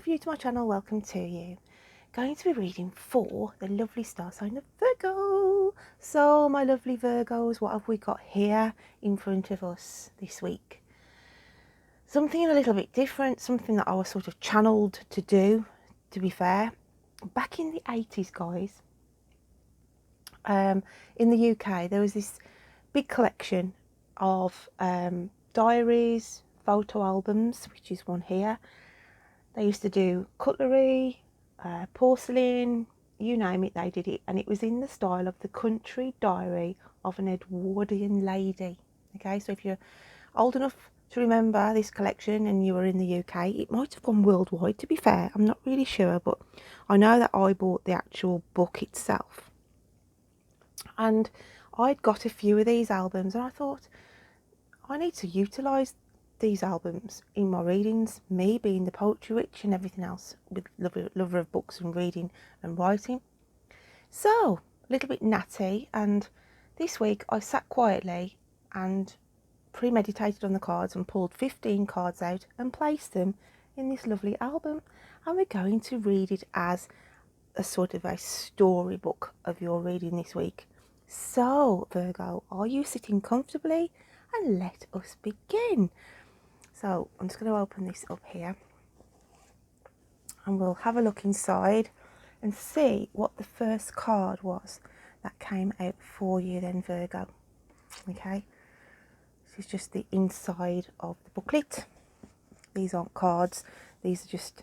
if you're new to my channel, welcome to you. Going to be reading for the lovely star sign of Virgo. So my lovely Virgos, what have we got here in front of us this week? Something a little bit different, something that I was sort of channeled to do, to be fair. Back in the 80s, guys, in the UK, there was this big collection of diaries, photo albums, which is one here. They used to do cutlery, porcelain, you name it, they did it. And it was in the style of the country diary of an Edwardian lady. Okay, so if you're old enough to remember this collection and you were in the UK, it might have gone worldwide, to be fair. I'm not really sure, but I know that I bought the actual book itself. And I'd got a few of these albums and I thought, I need to utilise these albums in my readings, me being the poetry witch and everything else, with lover of books and reading and writing. So a little bit natty, and this week I sat quietly and premeditated on the cards and pulled 15 cards out and placed them in this lovely album, and we're going to read it as a sort of a storybook of your reading this week. So Virgo, are you sitting comfortably? And let us begin. So I'm just going to open this up here and we'll have a look inside and see what the first card was that came out for you then, Virgo. Okay, this is just the inside of the booklet. These aren't cards, these are just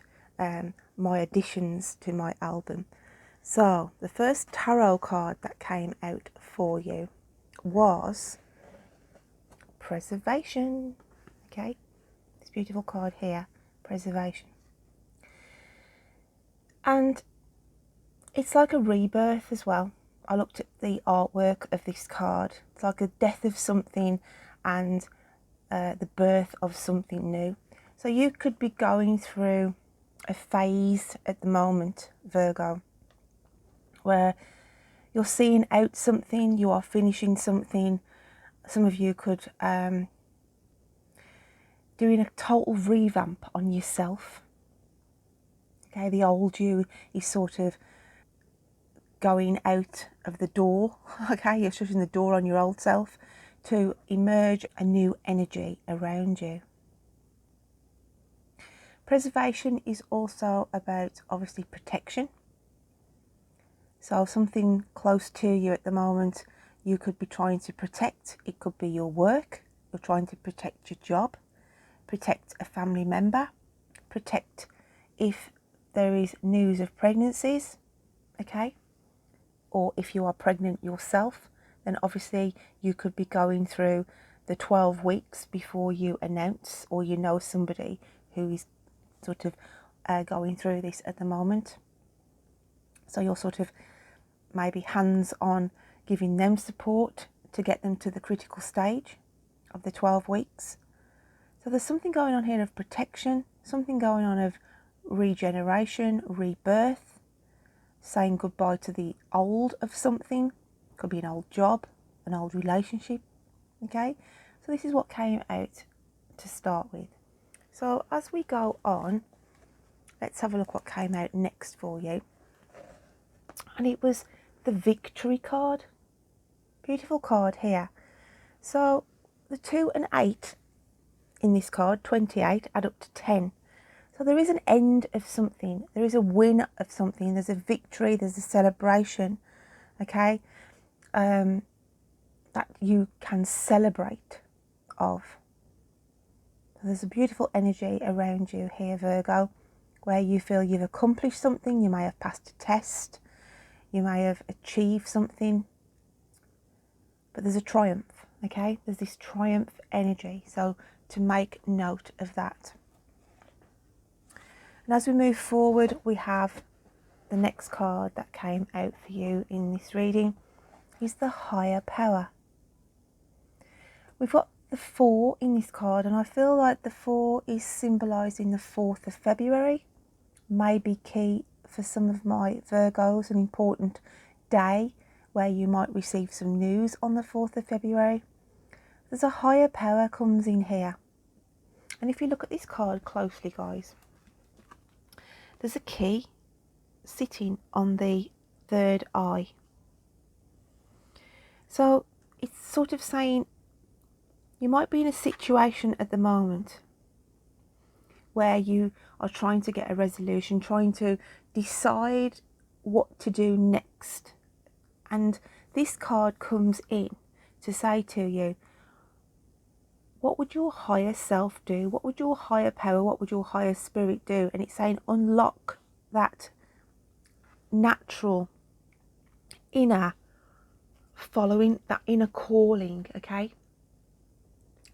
my additions to my album. So the first tarot card that came out for you was preservation. Okay, this beautiful card here, preservation, and it's like a rebirth as well. I looked at the artwork of this card. It's like a death of something and the birth of something new. So you could be going through a phase at the moment, Virgo, where you're seeing out something, you are finishing something. Some of you could doing a total revamp on yourself. Okay, the old you is sort of going out of the door. Okay, you're shutting the door on your old self to emerge a new energy around you. Preservation is also about, obviously, protection. So something close to you at the moment, you could be trying to protect. It could be your work. You're trying to protect your job, protect a family member, protect if there is news of pregnancies, okay, or if you are pregnant yourself, then obviously you could be going through the 12 weeks before you announce, or you know somebody who is sort of going through this at the moment. So you're sort of maybe hands on giving them support to get them to the critical stage of the 12 weeks. So there's something going on here of protection, something going on of regeneration, rebirth, saying goodbye to the old of something. Could be an old job, an old relationship. Okay, so this is what came out to start with. So as we go on, let's have a look what came out next for you. And it was the victory card. Beautiful card here. So the 2 and 8 in this card, 28, add up to 10. So there is an end of something. There is a win of something. There's a victory. There's a celebration. Okay, that you can celebrate of. So there's a beautiful energy around you here, Virgo, where you feel you've accomplished something. You may have passed a test. You may have achieved something. But there's a triumph. Okay, there's this triumph energy. So to make note of that. And as we move forward, we have the next card that came out for you in this reading is the higher power. We've got the 4 in this card, and I feel like the 4 is symbolising the 4th of February. May be key for some of my Virgos, an important day where you might receive some news on the 4th of February. There's a higher power comes in here. And if you look at this card closely, guys, there's a key sitting on the third eye. So it's sort of saying you might be in a situation at the moment where you are trying to get a resolution, trying to decide what to do next. And this card comes in to say to you, what would your higher self do? What would your higher power, what would your higher spirit do? And it's saying unlock that natural inner following, that inner calling, okay?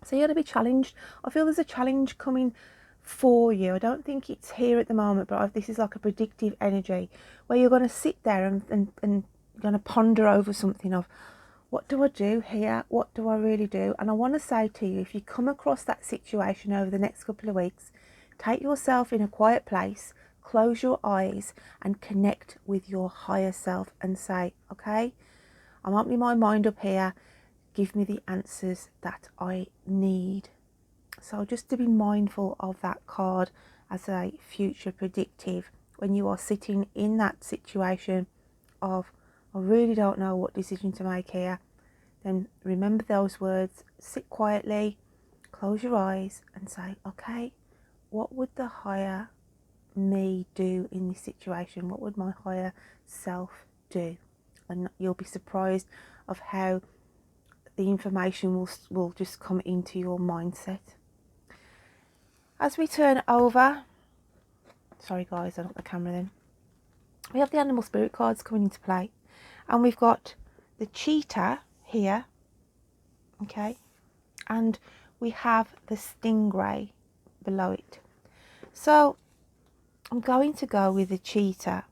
So you're going to be challenged. I feel there's a challenge coming for you. I don't think it's here at the moment, but this is like a predictive energy where you're going to sit there and going to ponder over something of, what do I do here? What do I really do? And I want to say to you, if you come across that situation over the next couple of weeks, take yourself in a quiet place, close your eyes and connect with your higher self and say, okay, I'm opening my mind up here. Give me the answers that I need. So just to be mindful of that card as a future predictive when you are sitting in that situation of, I really don't know what decision to make here, then remember those words, sit quietly, close your eyes and say, okay, what would the higher me do in this situation? What would my higher self do? And you'll be surprised of how the information will just come into your mindset. As we turn over, sorry guys, I knocked the camera then. We have the animal spirit cards coming into play, and we've got the cheetah here, okay, and we have the stingray below it. So I'm going to go with the cheetah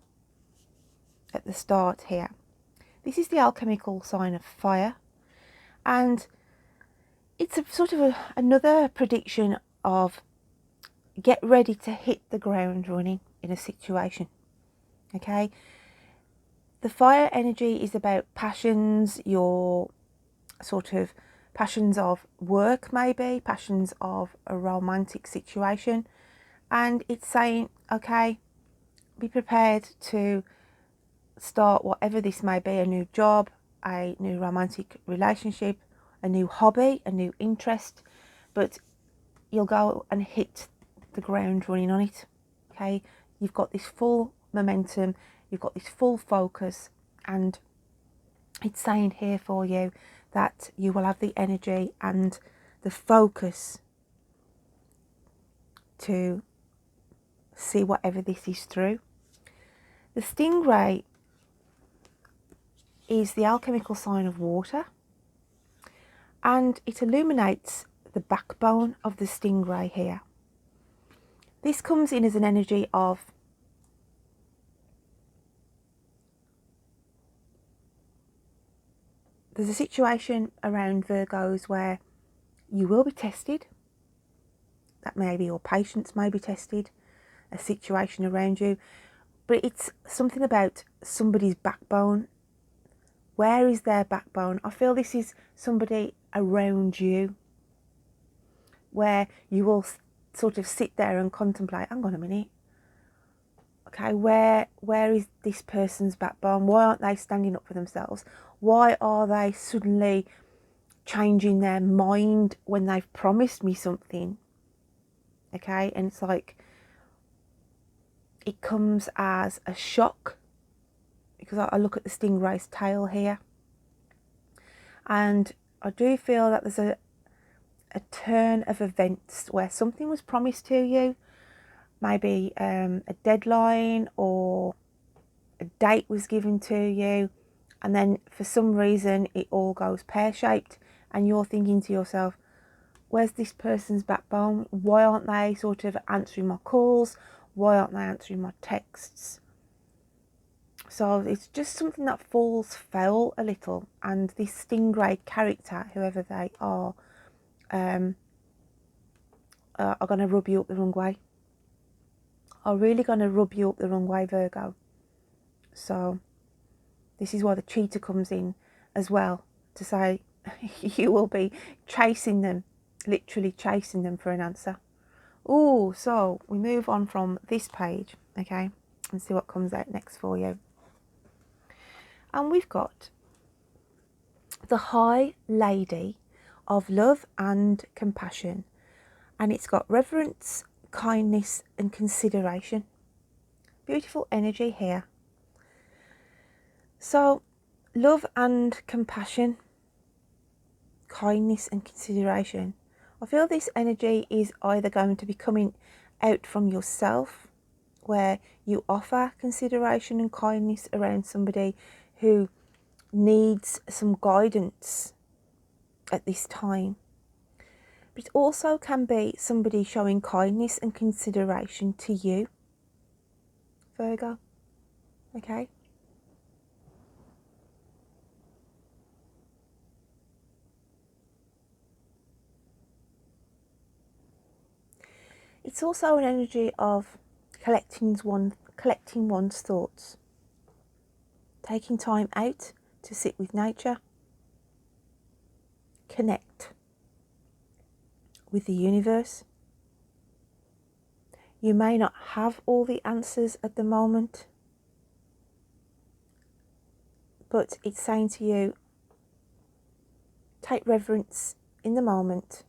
at the start here. This is the alchemical sign of fire, and it's a sort of another prediction of get ready to hit the ground running in a situation, okay? The fire energy is about passions, your sort of passions of work, maybe passions of a romantic situation, and it's saying, okay, be prepared to start whatever this may be, a new job, a new romantic relationship, a new hobby, a new interest, but you'll go and hit the ground running on it, okay? You've got this full momentum, you've got this full focus, and it's saying here for you that you will have the energy and the focus to see whatever this is through. The stingray is the alchemical sign of water, and it illuminates the backbone of the stingray here. This comes in as an energy of there's a situation around Virgos where you will be tested. That maybe your patience may be tested, a situation around you, but it's something about somebody's backbone. Where is their backbone? I feel this is somebody around you where you will sort of sit there and contemplate, hang on a minute, okay, where is this person's backbone? Why aren't they standing up for themselves? Why are they suddenly changing their mind when they've promised me something? Okay, and it's like it comes as a shock, because I look at the stingray's tail here, and I do feel that there's a turn of events where something was promised to you, maybe a deadline or a date was given to you, and then for some reason it all goes pear-shaped and you're thinking to yourself, where's this person's backbone? Why aren't they sort of answering my calls? Why aren't they answering my texts? So it's just something that falls foul a little, and this stingray character, whoever they are going to rub you up the wrong way. Are really going to rub you up the wrong way, Virgo. So this is why the cheetah comes in as well, to say you will be chasing them, literally chasing them for an answer. Oh, so we move on from this page, okay, and see what comes out next for you. And we've got the High Lady of Love and Compassion, and it's got reverence, kindness and consideration. Beautiful energy here. So love and compassion, kindness and consideration. I feel this energy is either going to be coming out from yourself, where you offer consideration and kindness around somebody who needs some guidance at this time. But it also can be somebody showing kindness and consideration to you, Virgo. Okay. It's also an energy of collecting one's thoughts, taking time out to sit with nature, connect with the universe. You may not have all the answers at the moment, but it's saying to you, take reverence in the moment.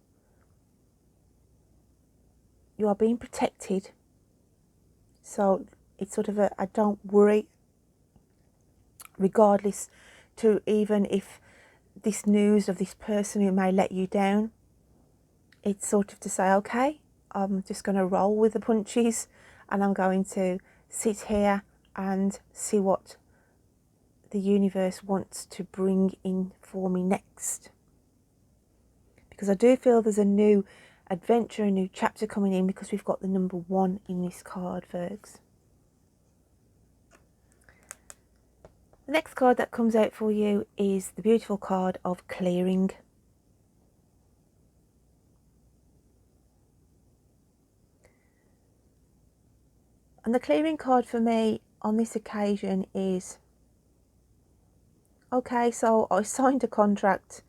You are being protected. So it's sort of a don't worry, regardless to even if this news of this person who may let you down. It's sort of to say, okay, I'm just going to roll with the punches and I'm going to sit here and see what the universe wants to bring in for me next. Because I do feel there's a new adventure, a new chapter coming in, because we've got the number 1 in this card, Virgs. The next card that comes out for you is the beautiful card of clearing. And the clearing card for me on this occasion is, okay, so I signed a contract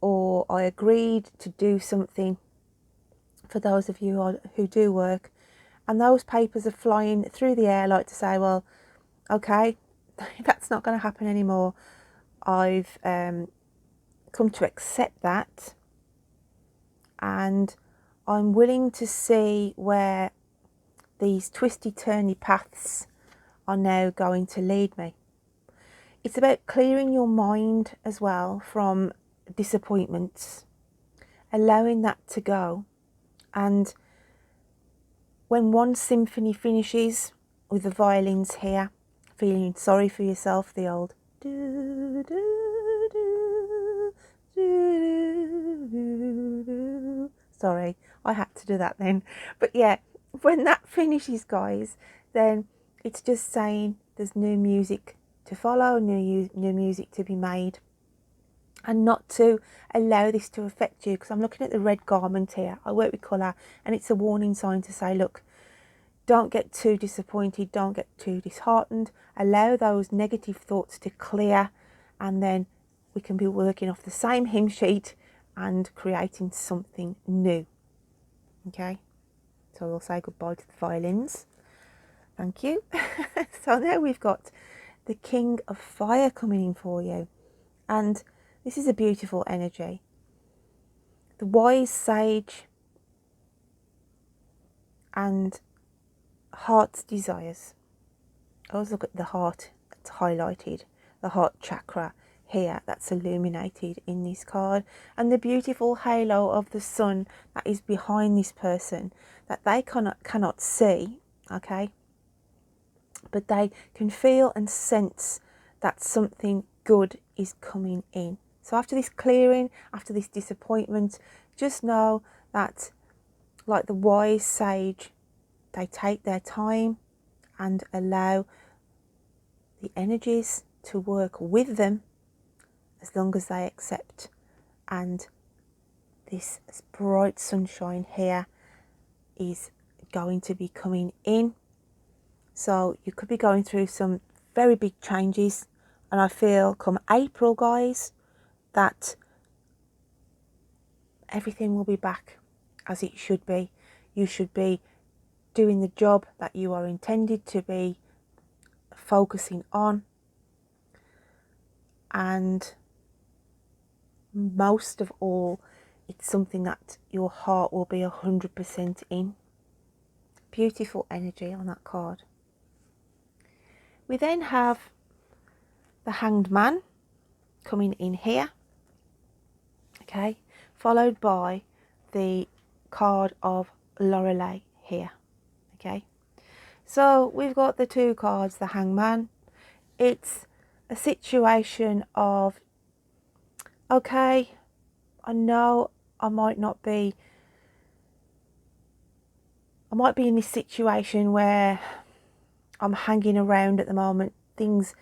or I agreed to do something, for those of you who do work, and those papers are flying through the air like to say, well, okay, that's not going to happen anymore. I've come to accept that, and I'm willing to see where these twisty turny paths are now going to lead me. It's about clearing your mind as well from disappointments, allowing that to go. And when one symphony finishes with the violins here, feeling sorry for yourself, the old do, do, do, do, do, do. Sorry, I had to do that then. But yeah, when that finishes, guys, then it's just saying there's new music to follow, new music to be made. And not to allow this to affect you, because I'm looking at the red garment here. I work with colour, and it's a warning sign to say, look, don't get too disappointed, don't get too disheartened, allow those negative thoughts to clear, and then we can be working off the same hymn sheet and creating something new. Okay, so we'll say goodbye to the violins. Thank you. So now we've got the King of Fire coming in for you, and this is a beautiful energy. The wise sage and heart's desires. Always look at the heart that's highlighted, the heart chakra here that's illuminated in this card, and the beautiful halo of the sun that is behind this person that they cannot see, okay, but they can feel and sense that something good is coming in. So after this clearing, after this disappointment, just know that, like the wise sage, they take their time and allow the energies to work with them as long as they accept. And this bright sunshine here is going to be coming in. So you could be going through some very big changes, and I feel come April, guys, that everything will be back as it should be. You should be doing the job that you are intended to be focusing on, and most of all, it's something that your heart will be 100% in. Beautiful energy on that card. We then have the Hanged Man coming in here, okay, followed by the card of Lorelei here, okay. So we've got the two cards, the Hangman. It's a situation of, okay, I know I might be in this situation where I'm hanging around at the moment. Things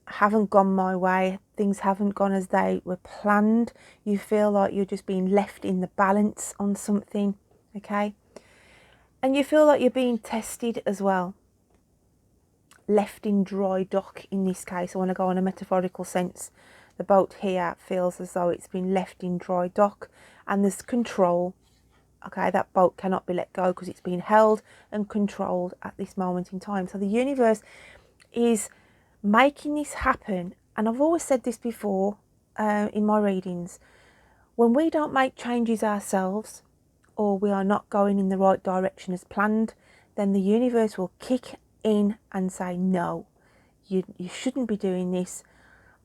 haven't gone my way. Things haven't gone as they were planned. You feel like you're just being left in the balance on something, okay? And you feel like you're being tested as well. Left in dry dock in this case. I want to go on a metaphorical sense. The boat here feels as though it's been left in dry dock and there's control. Okay, that boat cannot be let go because it's being held and controlled at this moment in time. So the universe is making this happen. And I've always said this before in my readings. When we don't make changes ourselves, or we are not going in the right direction as planned, then the universe will kick in and say, no, you shouldn't be doing this.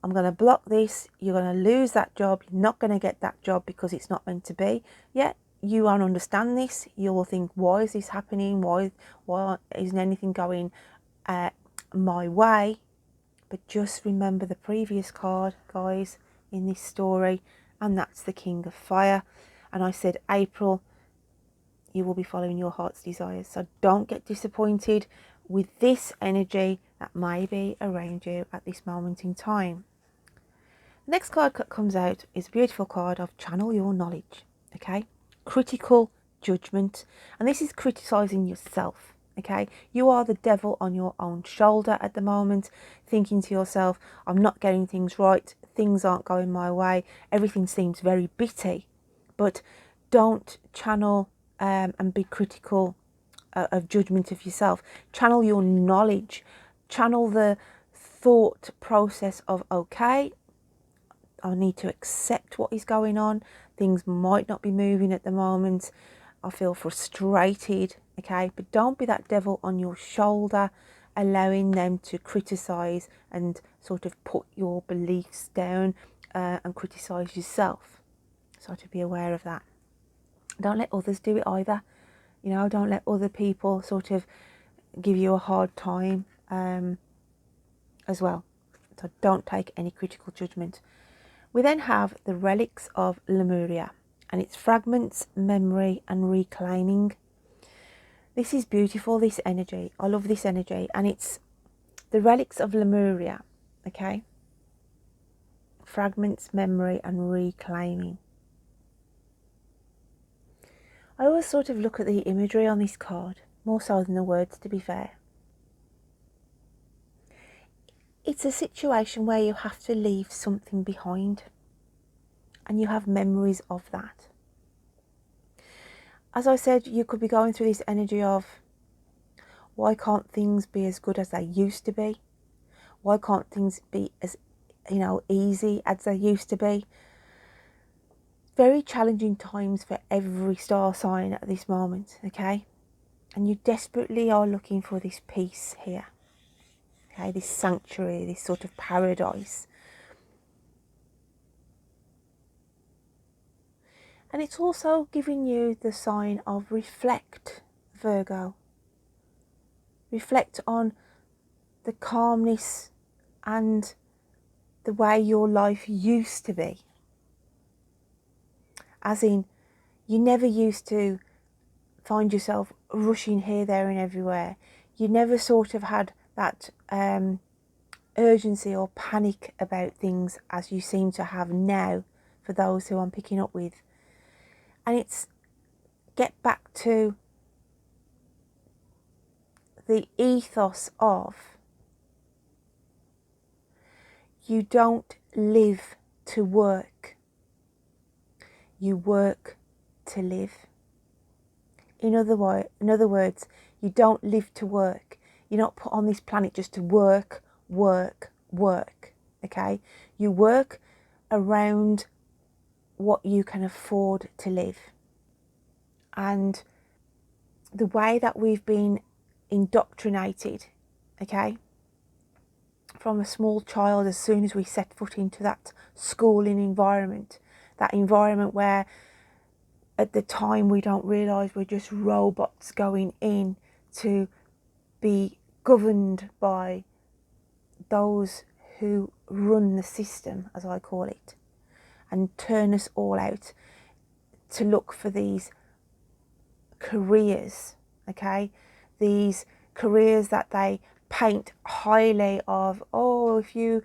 I'm going to block this. You're going to lose that job. You're not going to get that job because it's not meant to be. Yet you won't understand this. You will think, why is this happening? Why isn't anything going my way? But just remember the previous card, guys, in this story, and that's the King of Fire. And I said, April, you will be following your heart's desires. So don't get disappointed with this energy that may be around you at this moment in time. The next card that comes out is a beautiful card of Channel Your Knowledge, okay? Critical judgment. And this is criticizing yourself, okay? You are the devil on your own shoulder at the moment, thinking to yourself, I'm not getting things right. Things aren't going my way. Everything seems very bitty. But don't channel and be critical of judgment of yourself. Channel your knowledge. Channel the thought process of, okay, I need to accept what is going on. Things might not be moving at the moment. I feel frustrated, okay? But don't be that devil on your shoulder, allowing them to criticize and sort of put your beliefs down and criticize yourself. So to be aware of that. Don't let others do it either. You know, don't let other people sort of give you a hard time as well. So don't take any critical judgment. We then have the Relics of Lemuria, and it's fragments, memory and reclaiming. This is beautiful, this energy. I love this energy, and it's the Relics of Lemuria, okay? Fragments, memory and reclaiming. I always sort of look at the imagery on this card, more so than the words, to be fair. It's a situation where you have to leave something behind, and you have memories of that. As I said, you could be going through this energy of, why can't things be as good as they used to be? Why can't things be as, easy as they used to be? Very challenging times for every star sign at this moment, okay? And you desperately are looking for this peace here, okay? This sanctuary, this sort of paradise. And it's also giving you the sign of reflect, Virgo. Reflect on the calmness and the way your life used to be. As in, you never used to find yourself rushing here, there and everywhere. You never sort of had that urgency or panic about things as you seem to have now, for those who I'm picking up with. And it's get back to the ethos of, you don't live to work, you work to live. In other words, You don't live to work. You're not put on this planet just to work, work, work, okay? You work around what you can afford to live. And the way that we've been indoctrinated, okay, from a small child, as soon as we set foot into that schooling environment, that environment where at the time we don't realise we're just robots going in to be governed by those who run the system, as I call it, and turn us all out to look for these careers, okay? These careers that they paint highly of, oh, if you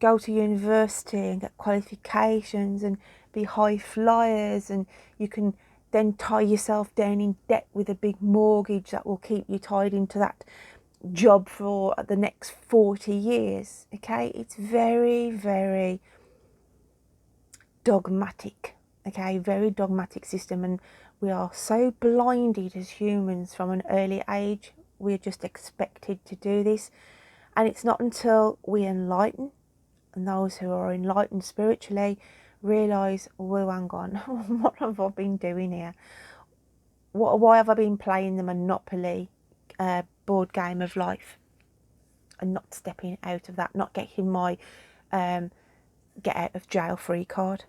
go to university and get qualifications and be high flyers, and you can then tie yourself down in debt with a big mortgage that will keep you tied into that job for the next 40 years, okay? It's very, very dogmatic, okay? Very dogmatic system, and we are so blinded as humans from an early age. We're just expected to do this, and it's not until we enlighten, and those who are enlightened spiritually realise, well, hang on, what have I been doing here? Why have I been playing the Monopoly board game of life and not stepping out of that, not getting my get out of jail free card?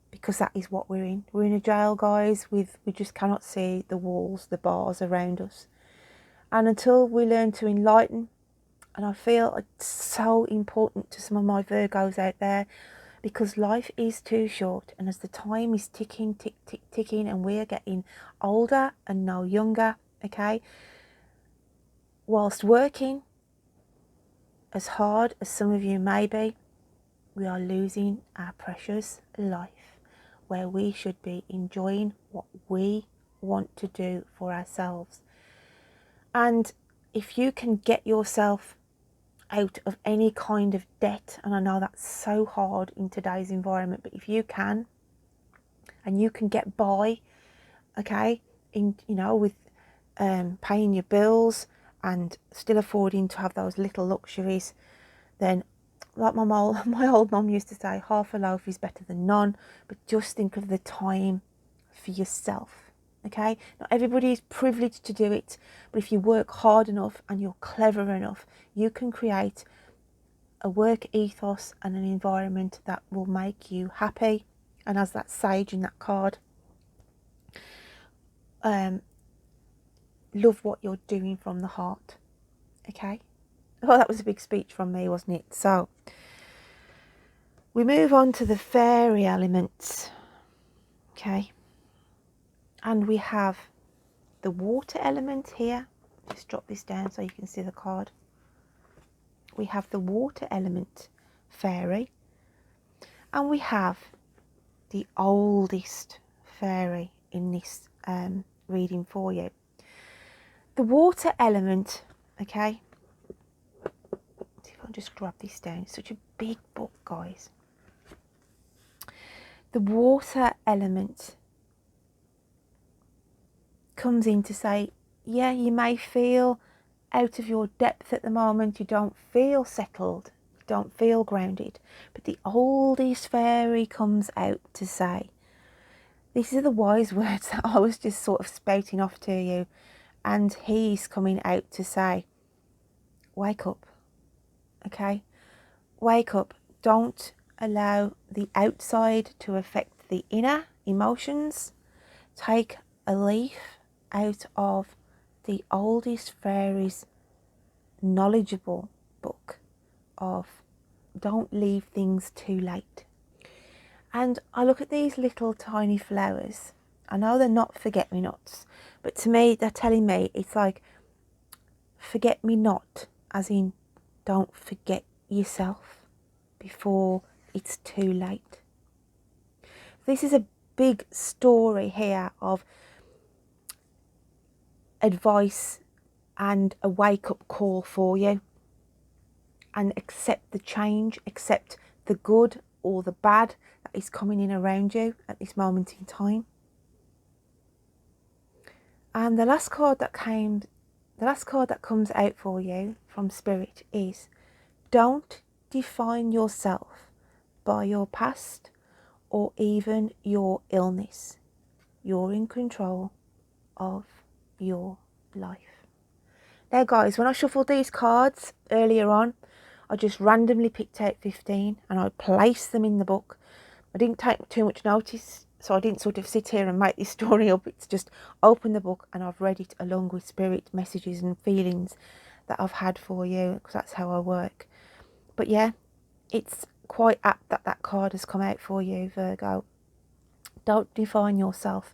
Because that is what we're in. We're in a jail, guys. We just cannot see the walls, the bars around us. And until we learn to enlighten, and I feel it's so important to some of my Virgos out there, because life is too short, and as the time is ticking, tick, tick, ticking, and we're getting older and no younger, okay, whilst working as hard as some of you may be, we are losing our precious life, where we should be enjoying what we want to do for ourselves. And if you can get yourself out of any kind of debt, and I know that's so hard in today's environment, but if you can, and you can get by, okay, in, you know, with paying your bills and still affording to have those little luxuries, then, like my old mum used to say, half a loaf is better than none. But just think of the time for yourself, okay? Not everybody is privileged to do it, but if you work hard enough and you're clever enough, you can create a work ethos and an environment that will make you happy. And as that sage in that card, love what you're doing from the heart, okay? Well, that was a big speech from me, wasn't it? So we move on to the fairy elements, okay? And we have the water element here. Just drop this down so you can see the card. We have the water element fairy, and we have the oldest fairy in this reading for you. The water element, okay? See if I can just grab this down. It's such a big book, guys. The water element comes in to say, yeah, you may feel out of your depth at the moment, you don't feel settled, you don't feel grounded, but the oldest fairy comes out to say, these are the wise words that I was just sort of spouting off to you, and he's coming out to say, wake up, okay? Wake up. Don't allow the outside to affect the inner emotions. Take a leaf out of the oldest fairy's knowledgeable book of don't leave things too late. And I look at these little tiny flowers. I know they're not forget-me-nots, but to me they're telling me it's like forget-me-not, as in don't forget yourself before it's too late. This is a big story here of advice and a wake-up call for you. And accept the change, accept the good or the bad that is coming in around you at this moment in time. And the last card that came The last card that comes out for you from Spirit is, don't define yourself by your past or even your illness. You're in control of your life. Now guys, when I shuffled these cards earlier on, I just randomly picked out 15 and I placed them in the book. I didn't take too much notice, so I didn't sort of sit here and make this story up. It's just open the book and I've read it along with spirit messages and feelings that I've had for you, because that's how I work. But yeah, it's quite apt that that card has come out for you, Virgo. Don't define yourself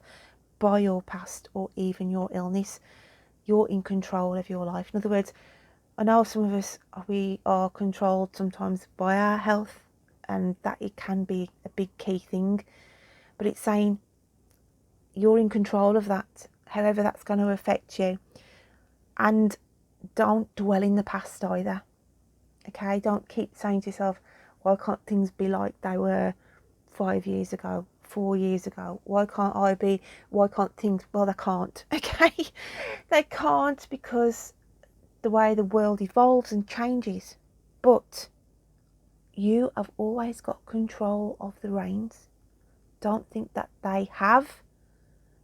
by your past or even your illness. You're in control of your life. In other words, I know some of us, we are controlled sometimes by our health, and that it can be a big key thing, but it's saying you're in control of that, however that's going to affect you. And don't dwell in the past either, okay? Don't keep saying to yourself, why can't things be like they were 5 years ago, 4 years ago? Why can't things, well, they can't, okay? They can't, because the way the world evolves and changes. But you have always got control of the reins. Don't think that they have,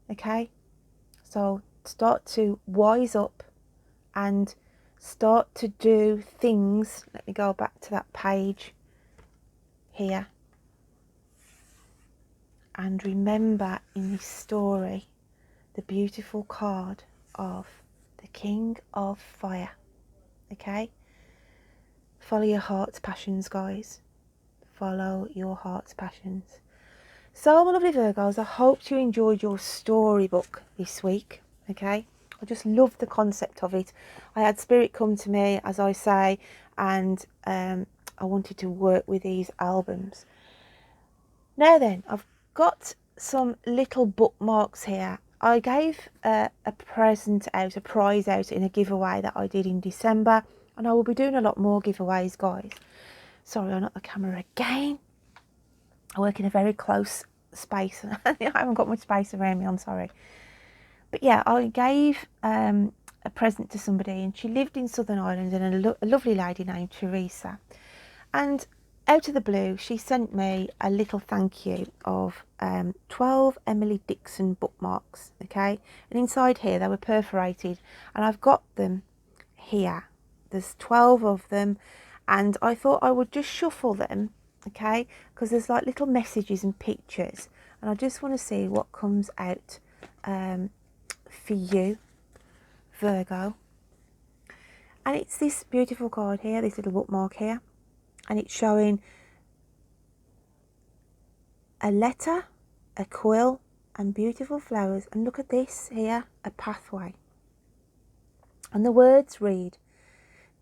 okay? So start to wise up and start to do things. Let me go back to that page here. And remember in this story the beautiful card of the King of Fire, okay? Follow your heart's passions, guys. Follow your heart's passions. So, my lovely Virgos, I hope you enjoyed your storybook this week, okay? I just love the concept of it. I had spirit come to me, as I say, and I wanted to work with these albums. Now then, I've got some little bookmarks here. I gave a present out, a prize out in a giveaway that I did in December, and I will be doing a lot more giveaways, guys. Sorry, I'm not the camera again. I work in a very close space. I haven't got much space around me, I'm sorry. But yeah, I gave a present to somebody, and she lived in Southern Ireland, and a lovely lady named Teresa. And out of the blue, she sent me a little thank you of 12 Emily Dixon bookmarks, okay? And inside here, they were perforated, and I've got them here. There's 12 of them, and I thought I would just shuffle them, okay? Because there's like little messages and pictures, and I just want to see what comes out for you, Virgo. And it's this beautiful card here, this little bookmark here, and it's showing a letter, a quill, and beautiful flowers. And look at this here, a pathway. And the words read,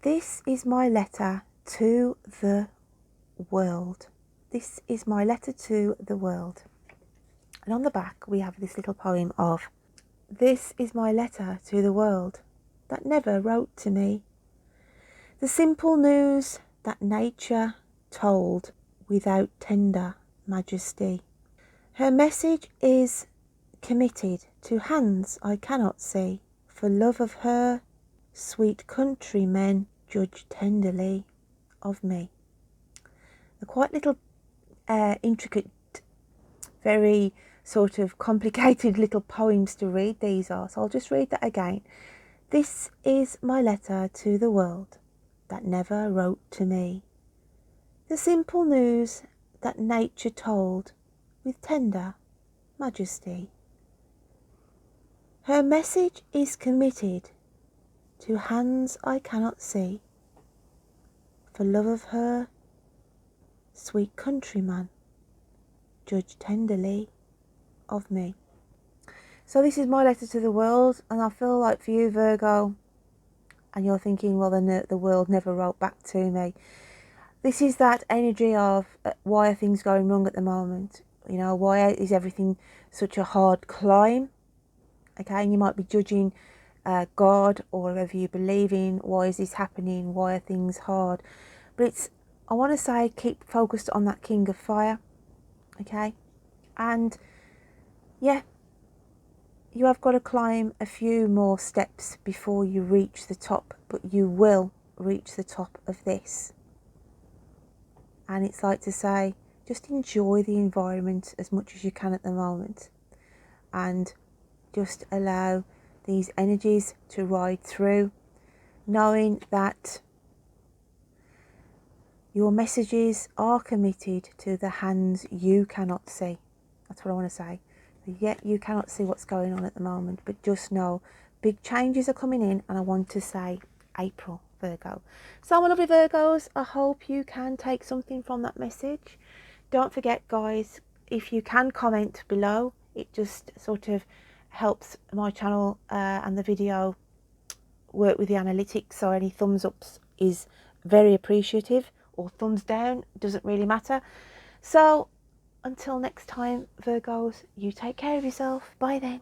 "This is my letter to the world. This is my letter to the world." And on the back we have this little poem of, "This is my letter to the world that never wrote to me. The simple news that nature told without tender majesty. Her message is committed to hands I cannot see. For love of her, sweet countrymen judge tenderly of me." A quite little intricate, very sort of complicated little poems to read these are. So I'll just read that again. "This is my letter to the world that never wrote to me. The simple news that nature told with tender majesty. Her message is committed to hands I cannot see. For love of her, sweet countryman, judge tenderly of me." So this is my letter to the world, and I feel like for you, Virgo, and you're thinking, well, the world never wrote back to me. This is that energy of why are things going wrong at the moment? You know, why is everything such a hard climb? Okay, and you might be judging God or whatever you believe in. Why is this happening? Why are things hard? But I want to say, keep focused on that King of Fire. Okay, and yeah, you have got to climb a few more steps before you reach the top, but you will reach the top of this. And it's like to say, just enjoy the environment as much as you can at the moment, and just allow these energies to ride through, knowing that your messages are committed to the hands you cannot see. That's what I want to say. Yet you cannot see what's going on at the moment, but just know big changes are coming in, and I want to say April, Virgo. So my lovely Virgos, I hope you can take something from that message. Don't forget, guys, if you can comment below, it just sort of helps my channel and the video work with the analytics, so any thumbs ups is very appreciative, or thumbs down, doesn't really matter. So until next time, Virgos, you take care of yourself. Bye then.